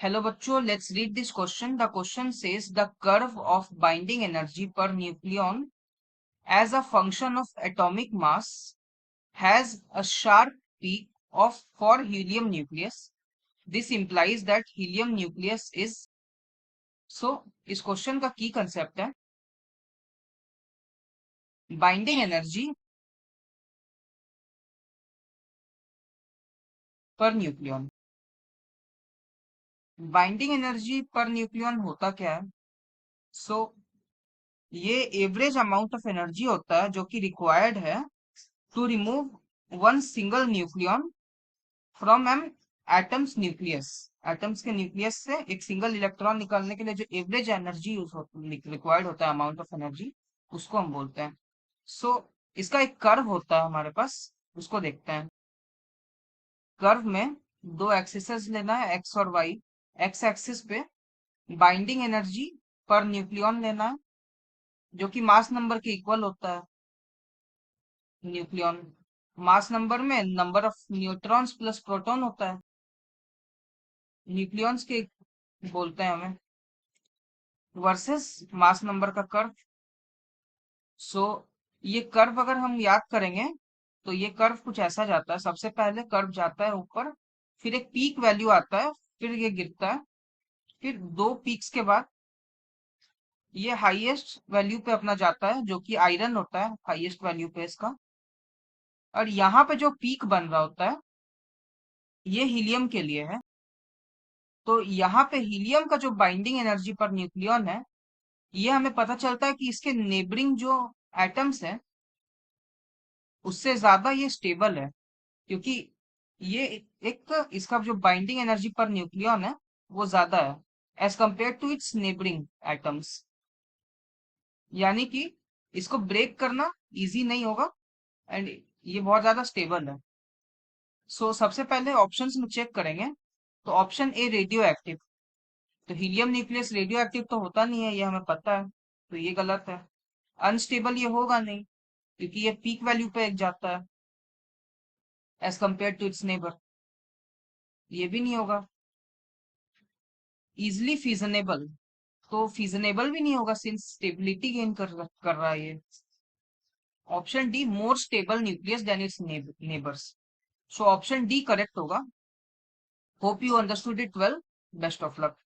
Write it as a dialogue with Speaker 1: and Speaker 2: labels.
Speaker 1: Hello bachcho, let's read this question. The question says the curve of binding energy per nucleon as a function of atomic mass has a sharp peak of for helium nucleus. This implies that helium nucleus is इस question का की concept है binding energy per nucleon. Binding energy per nucleon होता क्या है? सो ये average amount of energy होता है जो कि रिक्वायर्ड है to remove one single nucleon from an atoms nucleus. Atoms के न्यूक्लियस से एक सिंगल इलेक्ट्रॉन निकालने के लिए जो एवरेज एनर्जी रिक्वायर्ड होता है, अमाउंट ऑफ एनर्जी, उसको हम बोलते हैं। सो इसका एक कर्व होता है हमारे पास, उसको देखते हैं। कर्व में दो एक्सिस लेना है, एक्स और वाई। एक्स एक्सिस पे बाइंडिंग एनर्जी पर न्यूक्लियन लेना है जो कि मास नंबर के इक्वल होता है। न्यूक्लियन मास नंबर में number of neutrons plus proton होता है। न्यूक्लियंस के बोलते हैं हमें, वर्सेस मास नंबर का कर्व। सो ये कर्व अगर हम याद करेंगे तो ये कर्व कुछ ऐसा जाता है। सबसे पहले कर्व जाता है ऊपर, फिर एक पीक वैल्यू आता है, फिर ये गिरता है, फिर दो पीक्स के बाद ये हाईएस्ट वैल्यू पे अपना जाता है जो कि आयरन होता है हाईएस्ट वैल्यू पे इसका। और यहाँ पे जो पीक बन रहा होता है ये हीलियम के लिए है। तो यहाँ पे हीलियम का जो बाइंडिंग एनर्जी पर न्यूक्लियन है, ये हमें पता चलता है कि इसके नेबरिंग जो एटम्स है उससे ज्यादा ये स्टेबल है, क्योंकि ये एक इसका जो बाइंडिंग एनर्जी पर न्यूक्लियन है वो ज्यादा है as compared to its neighbouring atoms. यानी कि इसको ब्रेक करना इजी नहीं होगा एंड ये बहुत ज्यादा स्टेबल है। सो सबसे पहले ऑप्शंस में चेक करेंगे तो ऑप्शन ए रेडियो एक्टिव। तो हीलियम न्यूक्लियस रेडियो एक्टिव तो होता नहीं है, ये हमें पता है, तो ये गलत है। अनस्टेबल ये होगा नहीं क्योंकि ये पीक वैल्यू पे एक जाता है as compared to its neighbour, ये भी नहीं होगा। इजिली फिजनेबल, तो फिजनेबल भी नहीं होगा सिंस स्टेबिलिटी गेन कर रहा है ये। Option D more stable nucleus than its neighbours. So option D correct होगा। Hope you understood it well. Best of luck.